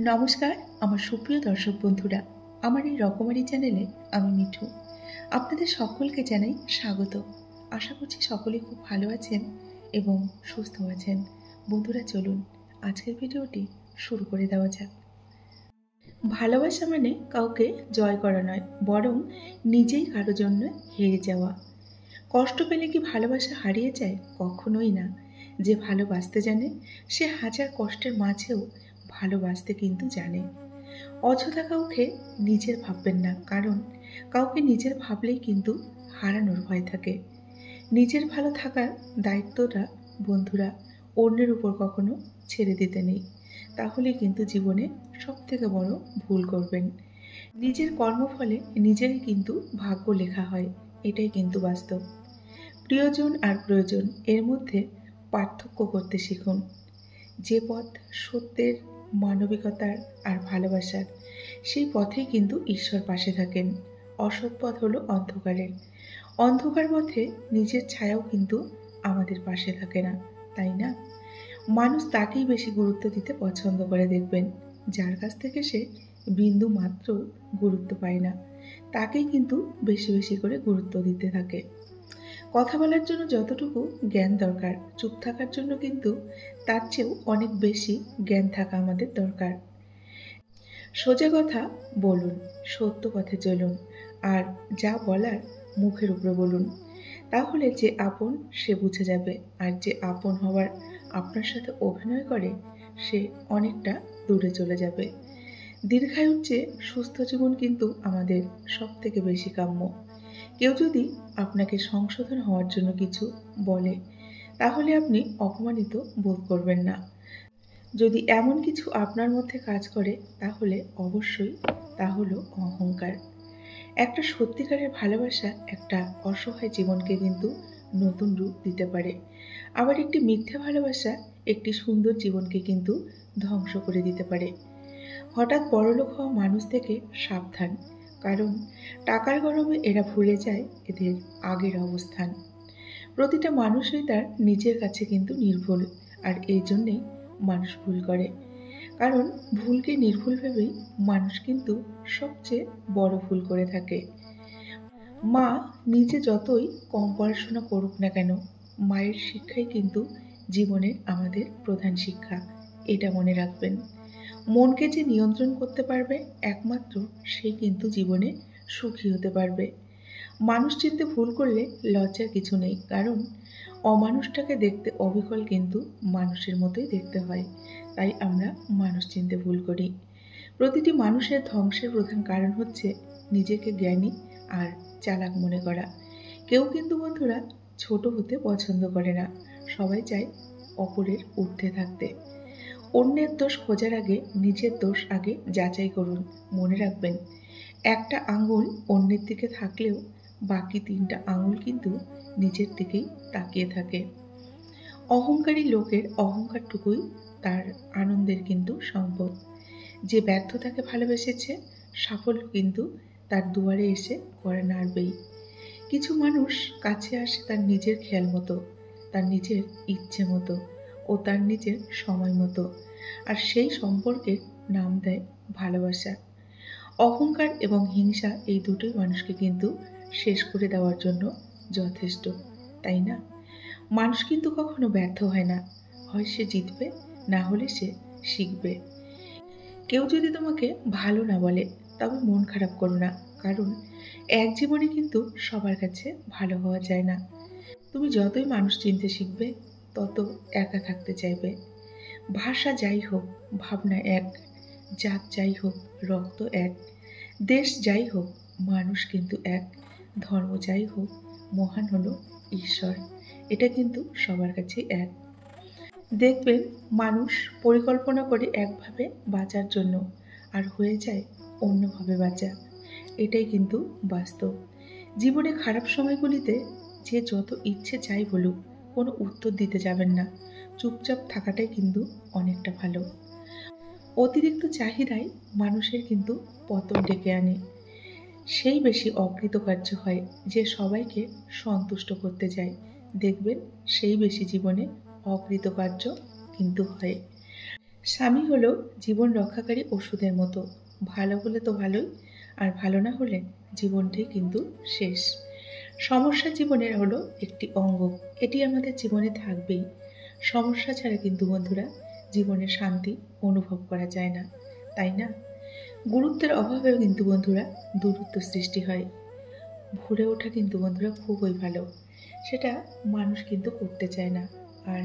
নমস্কার আমার সুপ্রিয় দর্শক বন্ধুরা, আমার এই রকমারি চ্যানেলে আমি মিঠু। আপনাদের সকলকে জানাই স্বাগত। আশা করছি সকলে খুব ভালো আছেন এবং সুস্থ আছেন। বন্ধুরা চলুন আজকের ভিডিওটি শুরু করে দেওয়া যাক। ভালোবাসা মানে কাউকে জয় করা নয়, বরং নিজেই কারো জন্য হেরে যাওয়া। কষ্ট পেলে কি ভালোবাসা হারিয়ে যায়? কখনোই না। যে ভালোবাসতে জানে সে হাজার কষ্টের মাঝেও ভালোবাসতে কিন্তু জানে। অযথা কাউকে নিজের ভাববেন না, কারণ কাউকে নিজের ভাবলেই কিন্তু হারানোর ভয় থাকে। নিজের ভালো থাকার দায়িত্বটা বন্ধুরা অন্যের উপর কখনো ছেড়ে দিতে নেই, তাহলে কিন্তু জীবনে সব থেকে বড় ভুল করবেন। নিজের কর্মফলে নিজেরই কিন্তু ভাগ্য লেখা হয়, এটাই কিন্তু বাস্তব। প্রিয়জন আর প্রয়োজন এর মধ্যে পার্থক্য করতে শিখুন। যে পথ সত্যের, মানবিকতার আর ভালোবাসার, সেই পথেই কিন্তু ঈশ্বর পাশে থাকেন। অসৎ পথ হলো অন্ধকারের। অন্ধকার পথে নিজের ছায়াও কিন্তু আমাদের পাশে থাকে না, তাই না? মানুষ তাকেই বেশি গুরুত্ব দিতে পছন্দ করে, দেখবেন যার কাছ থেকে সে বিন্দু মাত্র গুরুত্ব পায় না, তাকেই কিন্তু বেশি বেশি করে গুরুত্ব দিতে থাকে। কথা বলার জন্য যতটুকু জ্ঞান দরকার, চুপ থাকার জন্য কিন্তু তার চেয়েও অনেক বেশি জ্ঞান থাকা আমাদের দরকার। সোজা কথা বলুন, সত্য পথে চলুন, আর যা বলার মুখের উপরে বলুন। তাহলে যে আপন সে বুঝে যাবে, আর যে আপন হওয়ার আপনার সাথে অভিনয় করে সে অনেকটা দূরে চলে যাবে। দীর্ঘায়ুর চেয়ে সুস্থ জীবন কিন্তু আমাদের সব থেকে বেশি কাম্য। কেউ যদি আপনাকে সংশোধন হওয়ার জন্য কিছু বলে, তাহলে আপনি অপমানিত বোধ করবেন না। যদি এমন কিছু আপনার মধ্যে কাজ করে, তাহলে অবশ্যই তা হলো অহংকার। একটা সত্যিকারের ভালোবাসা একটা অসহায় জীবনকে কিন্তু নতুন রূপ দিতে পারে। আবার একটি মিথ্যা ভালোবাসা একটি সুন্দর জীবনকে কিন্তু ধ্বংস করে দিতে পারে। হঠাৎ বড়লোক হওয়া মানুষ থেকে সাবধান, কারণ টাকার গরমে এরা ভুলে যায় এদের আগের অবস্থান। প্রতিটা মানুষই তার নিজের কাছে কিন্তু নির্ভুল, আর এই জন্যেই মানুষ ভুল করে। কারণ ভুলকে নির্ভুল ভেবেই মানুষ কিন্তু সবচেয়ে বড় ভুল করে থাকে। মা নিজে যতই কম পড়াশোনা করুক না কেন, মায়ের শিক্ষাই কিন্তু জীবনের আমাদের প্রধান শিক্ষা, এটা মনে রাখবেন। মনকে যে নিয়ন্ত্রণ করতে পারবে একমাত্র সে কিন্তু জীবনে সুখী হতে পারবে। মানুষ চিনতে ভুল করলে লজ্জার কিছু নেই, কারণ অমানুষটাকে দেখতে অবিকল কিন্তু মানুষের মতোই দেখতে হয়, তাই আমরা মানুষ চিনতে ভুল করি। প্রতিটি মানুষের ধ্বংসের প্রধান কারণ হচ্ছে নিজেকে জ্ঞানী আর চালাক মনে করা। কেউ কিন্তু বন্ধুরা ছোট হতে পছন্দ করে না, সবাই চায় অপরের ঊর্ধ্বে থাকতে। অন্যের দোষ খোঁজার আগে নিজের দোষ আগে যাচাই করুন। মনে রাখবেন, একটা আঙুল অন্যের দিকে থাকলেও বাকি তিনটা আঙুল কিন্তু নিজের দিকেই তাকিয়ে থাকে। অহংকারী লোকের অহংকারটুকুই তার আনন্দের কিন্তু সম্পদ। যে ব্যর্থতাকে ভালোবেসেছে, সাফল্য কিন্তু তার দুয়ারে এসে করে নাড়বেই। কিছু মানুষ কাছে আসে তার নিজের খেয়াল মতো, তার নিজের ইচ্ছে মতো ও তার নিজের সময় মতো, আর সেই সম্পর্কের নাম দেয় ভালোবাসা। অহংকার এবং হিংসা এই দুটোই মানুষকে কিন্তু শেষ করে দেওয়ার জন্য যথেষ্ট, তাই না? মানুষ কিন্তু কখনো ব্যর্থ হয় না, হয় সে জিতবে, না হলে সে শিখবে। কেউ যদি তোমাকে ভালো না বলে, তবে মন খারাপ করো না, কারণ এক জীবনে কিন্তু সবার কাছে ভালো হওয়া যায় না। তুমি যতই মানুষ চিনতে শিখবে, তত একা থাকতে চাইবে। ভাষা যাই হোক, ভাবনা এক। জাত যাই হোক, রক্ত এক। দেশ যাই হোক, মানুষ কিন্তু এক। ধর্ম যাই হোক, মহান হলো ঈশ্বর। এটা কিন্তু সবার কাছেই এক। দেখবেন মানুষ পরিকল্পনা করে একভাবে বাঁচার জন্য, আর হয়ে যায় অন্যভাবে বাঁচা। এটাই কিন্তু বাস্তব। জীবনে খারাপ সময়গুলিতে যে যত ইচ্ছে চাই বলুক, কোনো উত্তর দিতে যাবেন না। চুপচাপ থাকাটাই কিন্তু অনেকটা ভালো। অতিরিক্ত চাহিদাই মানুষের কিন্তু পতন ডেকে আনে। সেই বেশি অকৃতকার্য হয় যে সবাইকে সন্তুষ্ট করতে যায়, দেখবেন সেই বেশি জীবনে অকৃতকার্য কিন্তু হয়। স্বামী হলো জীবন রক্ষাকারী ওষুধের মতো। ভালো হলে তো ভালোই, আর ভালো না হলে জীবনটাই কিন্তু শেষ। সমস্যা জীবনের হলো একটি অঙ্গ, এটি আমাদের জীবনে থাকবেই। সমস্যা ছাড়া কিন্তু বন্ধুরা জীবনের শান্তি অনুভব করা যায় না, তাই না? গুরুত্বের অভাবেও কিন্তু বন্ধুরা দূরত্ব সৃষ্টি হয়। ভরে ওঠা কিন্তু বন্ধুরা খুবই ভালো, সেটা মানুষ কিন্তু করতে চায় না। আর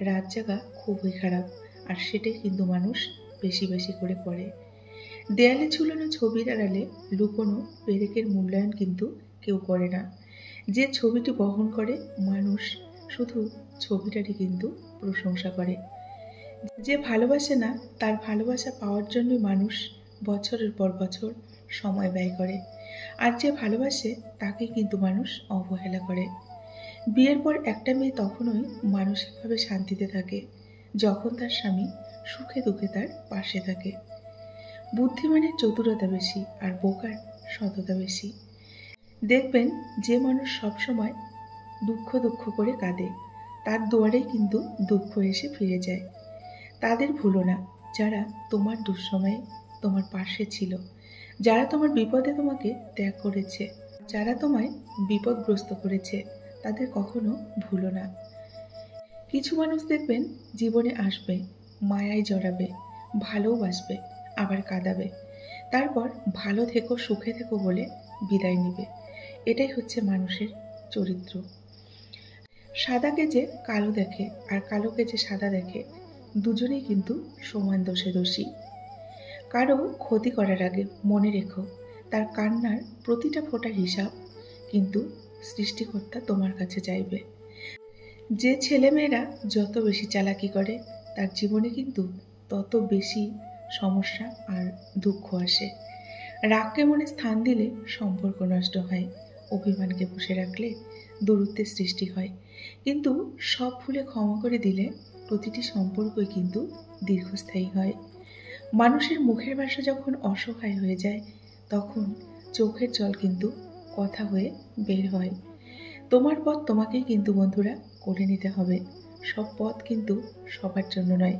রাত জাগা খুবই খারাপ, আর সেটাই কিন্তু মানুষ বেশি বেশি করে করে। দেয়ালে ঝুলানো ছবির আড়ালে লুকোনো পেরেকের মূল্যায়ন কিন্তু কেউ করে না। যে ছবিটি বহন করে মানুষ শুধু ছবিটারই কিন্তু প্রশংসা করে। যে ভালোবাসে না তার ভালোবাসা পাওয়ার জন্যই মানুষ বছরের পর বছর সময় ব্যয় করে, আর যে ভালোবাসে তাকে কিন্তু মানুষ অবহেলা করে। বিয়ের পর একটা মেয়ে তখনই মানসিকভাবে শান্তিতে থাকে যখন তার স্বামী সুখে দুঃখে তার পাশে থাকে। বুদ্ধিমানের চতুরতা বেশি, আর বোকার সততা বেশি। দেখবেন যে মানুষ সবসময় দুঃখ দুঃখ করে কাঁদে, তার দুয়ারেই কিন্তু দুঃখ এসে ফিরে যায়। তাদের ভুলো না যারা তোমার দুঃসময়ে তোমার পাশে ছিল, যারা তোমার বিপদে তোমাকে ত্যাগ করেছে, যারা তোমায় বিপদগ্রস্ত করেছে, তাদের কখনো ভুলো না। কিছু মানুষ দেখবেন জীবনে আসবে, মায়ায় জড়াবে, ভালোবাসবে, আবার কাঁদাবে, তারপর ভালো থেকো সুখে থেকো বলে বিদায় নেবে। এটাই হচ্ছে মানুষের চরিত্র। সাদাকে যে কালো দেখে আর কালোকে যে সাদা দেখে, দুজনেই কিন্তু সমান দোষে দোষী। কারো ক্ষতি করার আগে মনে রেখো তার কান্নার প্রতিটা ফোঁটার হিসাব কিন্তু সৃষ্টিকর্তা তোমার কাছে চাইবে। যে ছেলেমেয়েরা যত বেশি চালাকি করে তার জীবনে কিন্তু তত বেশি সমস্যা আর দুঃখ আসে। রাগকে মনে স্থান দিলে সম্পর্ক নষ্ট হয়, অভিমানকে পুষে রাখলে দূরত্বের সৃষ্টি হয়, কিন্তু সব ভুলে ক্ষমা করে দিলে প্রতিটি সম্পর্কই কিন্তু দীর্ঘস্থায়ী হয়। মানুষের মুখের ভাষা যখন অসহায় হয়ে যায় তখন চোখের জল কিন্তু কথা হয়ে বের হয়। তোমার পথ তোমাকেই কিন্তু বন্ধুরা করে নিতে হবে। সব পথ কিন্তু সবার জন্য নয়,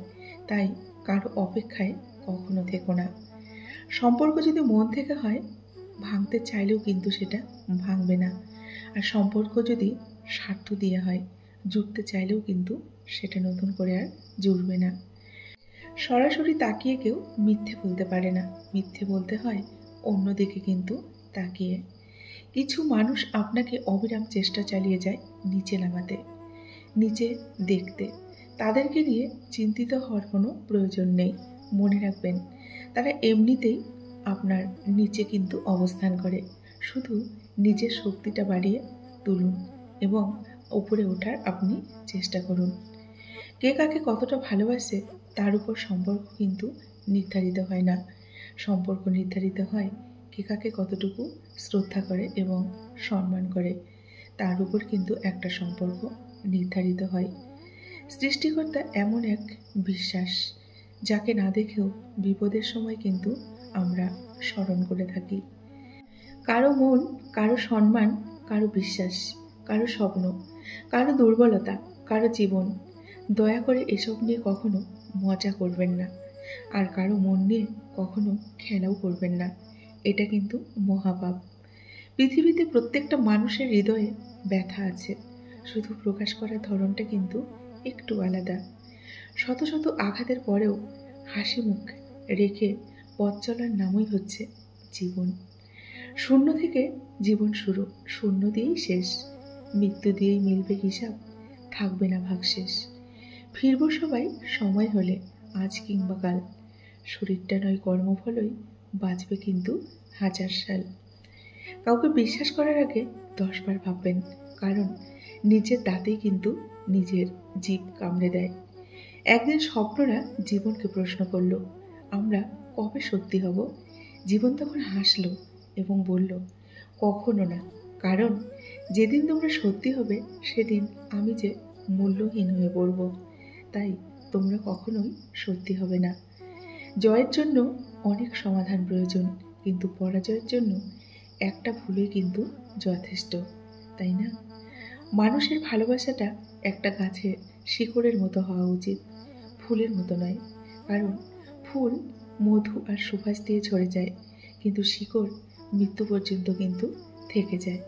তাই কারো অপেক্ষায় কখনো থেকো না। সম্পর্ক যদি মন থেকে হয়, ভাঙতে চাইলেও কিন্তু সেটা ভাঙবে না। আর সম্পর্ক যদি স্বার্থ দিয়ে হয়, জুড়তে চাইলেও কিন্তু সেটা নতুন করে আর জুড়বে না। সরাসরি তাকিয়ে কেউ মিথ্যে বলতে পারে না, মিথ্যে বলতে হয় অন্যদিকে কিন্তু তাকিয়ে। কিছু মানুষ আপনাকে অবিরাম চেষ্টা চালিয়ে যায় নিচে নামাতে, নিচে দেখতে। তাদেরকে নিয়ে চিন্তিত হওয়ার কোনো প্রয়োজন নেই। মনে রাখবেন তারা এমনিতেই আপনার নিচে কিন্তু অবস্থান করে। শুধু নিজের শক্তিটা বাড়িয়ে তুলুন এবং উপরে ওঠার আপনি চেষ্টা করুন। কে কাকে কতটা ভালোবাসে তার উপর সম্পর্ক কিন্তু নির্ধারিত হয় না। সম্পর্ক নির্ধারিত হয় কে কাকে কতটুকু শ্রদ্ধা করে এবং সম্মান করে, তার উপর কিন্তু একটা সম্পর্ক নির্ধারিত হয়। সৃষ্টিকর্তা এমন এক বিশ্বাস যাকে না দেখেও বিপদের সময় কিন্তু আমরা স্মরণ করে থাকি। কারো মন, কারো সম্মান, কারো বিশ্বাস, কারো স্বপ্ন, কারো দুর্বলতা, কারো জীবন। দয়া করে এসব নিয়ে কখনো মজা করবেন না, আর কারো মন নিয়ে কখনো খেলাও করবেন না। এটা কিন্তু মহাপাপ। পৃথিবীতে প্রত্যেকটা মানুষের হৃদয়ে ব্যথা আছে, শুধু প্রকাশ করার ধরনটা কিন্তু একটু আলাদা। শত শত আঘাতের পরেও হাসি মুখ রেখে পথ চলার নামই হচ্ছে জীবন। শূন্য থেকে জীবন শুরু, শূন্য দিয়েই শেষ। মৃত্যু দিয়েই মিলবে হিসাব, থাকবে না ভাগশেষ। ফিরব সবাই সময় হলে, আজ কিংবা কাল। শরীরটা নয় কর্মফলই বাঁচবে কিন্তু 1000 সাল। কাউকে বিশ্বাস করার আগে 10 বার ভাববেন, কারণ নিজের দাঁতেই কিন্তু নিজের জিভ কামড়ে দেয়। একদিন স্বপ্নরা জীবনকে প্রশ্ন করল, আমরা কবে সত্যি হব? জীবন তখন হাসলো এবং বলল, কখনো না, কারণ যেদিন তোমরা সত্যি হবে সেদিন আমি যে মূল্যহীন হয়ে পড়ব। তাই তোমরা কখনোই সত্যি হবে না। জয়ের জন্য অনেক সমাধান প্রয়োজন, কিন্তু পরাজয়ের জন্য একটা ভুলই কিন্তু যথেষ্ট, তাই না? মানুষের ভালোবাসাটা একটা গাছের শিকড়ের মতো হওয়া উচিত, ফুলের মতো নয়। কারণ ফুল মধু আর সুবাস দিয়ে ঝরে যায়, কিন্তু শিকড় মৃত্যু পর্যন্ত কিন্তু থেকে যায়।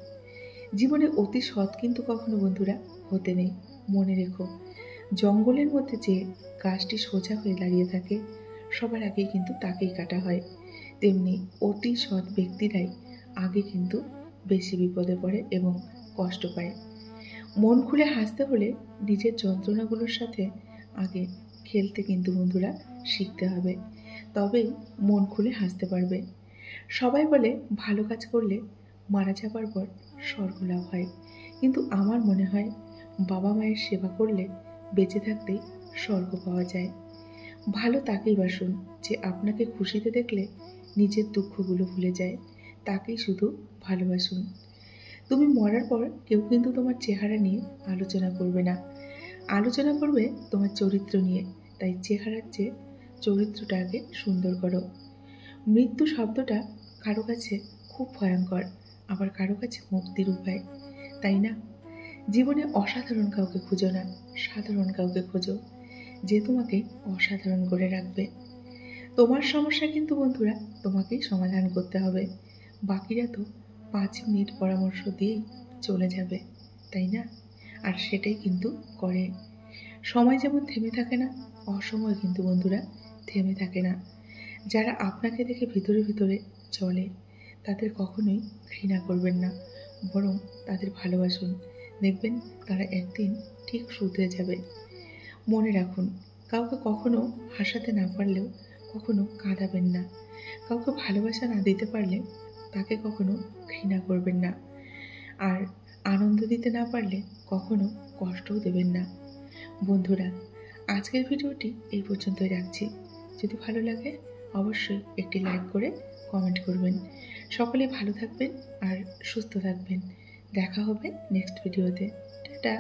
জীবনে অতি সৎ কিন্তু কখনো বন্ধুরা হতে নেই। মনে রেখো, জঙ্গলের মধ্যে যে গাছটি সোজা হয়ে দাঁড়িয়ে থাকে সবার আগে কিন্তু তাকেই কাটা হয়, তেমনি অতি সৎ ব্যক্তিরাই আগে কিন্তু বেশি বিপদে পড়ে এবং কষ্ট পায়। মন খুলে হাসতে হলে নিজের যন্ত্রণাগুলোর সাথে আগে খেলতে কিন্তু বন্ধুরা শিখতে হবে, তবেই মন খুলে হাসতে পারবে। সবাই বলে ভালো কাজ করলে মারা যাবার পর স্বর্গ লাভ হয়, কিন্তু আমার মনে হয় বাবা মায়ের সেবা করলে বেঁচে থাকতেই স্বর্গ পাওয়া যায়। ভালো তাকেই বাসুন যে আপনাকে খুশিতে দেখলে নিজের দুঃখগুলো ভুলে যায়, তাকেই শুধু ভালোবাসুন। তুমি মরার পর কেউ কিন্তু তোমার চেহারা নিয়ে আলোচনা করবে না, আলোচনা করবে তোমার চরিত্র নিয়ে। তাই চেহারার চেয়ে চরিত্রটা আগে সুন্দর করো। মৃত্যু শব্দটা কারো কাছে খুব ভয়ঙ্কর, আবার কারো কাছে মুক্তির উপায়, তাই না? জীবনে অসাধারণ কাউকে খুঁজো না, সাধারণ কাউকে খোঁজো যে তোমাকে অসাধারণ করে রাখবে। তোমার সমস্যা কিন্তু বন্ধুরা তোমাকেই সমাধান করতে হবে, বাকিরা তো 5 মিনিট পরামর্শ দিয়েই চলে যাবে, তাই না? আর সেটাই কিন্তু করে। সময় যেমন থেমে থাকে না, অসময় কিন্তু বন্ধুরা থেমে থাকে না। যারা আপনাকে দেখে ভিতরে ভিতরে চলে তাদের কখনোই ঘৃণা করবেন না, বরং তাদের ভালোবাসুন। দেখবেন তারা একদিন ঠিক শুধরে যাবে। মনে রাখুন, কাউকে কখনো হাসাতে না পারলেও কখনো কাঁদাবেন না। কাউকে ভালোবাসা না দিতে পারলে তাকে কখনো ঘৃণা করবেন না। আর আনন্দ দিতে না পারলে কখনো কষ্টও দেবেন না। বন্ধুরা, আজকের ভিডিওটি এই পর্যন্তই রাখছি। যদি ভালো লাগে অবশ্যই একটি লাইক করে কমেন্ট করবেন। সকলে ভালো থাকবেন আর সুস্থ থাকবেন। দেখা হবে নেক্সট ভিডিওতে। টাটা।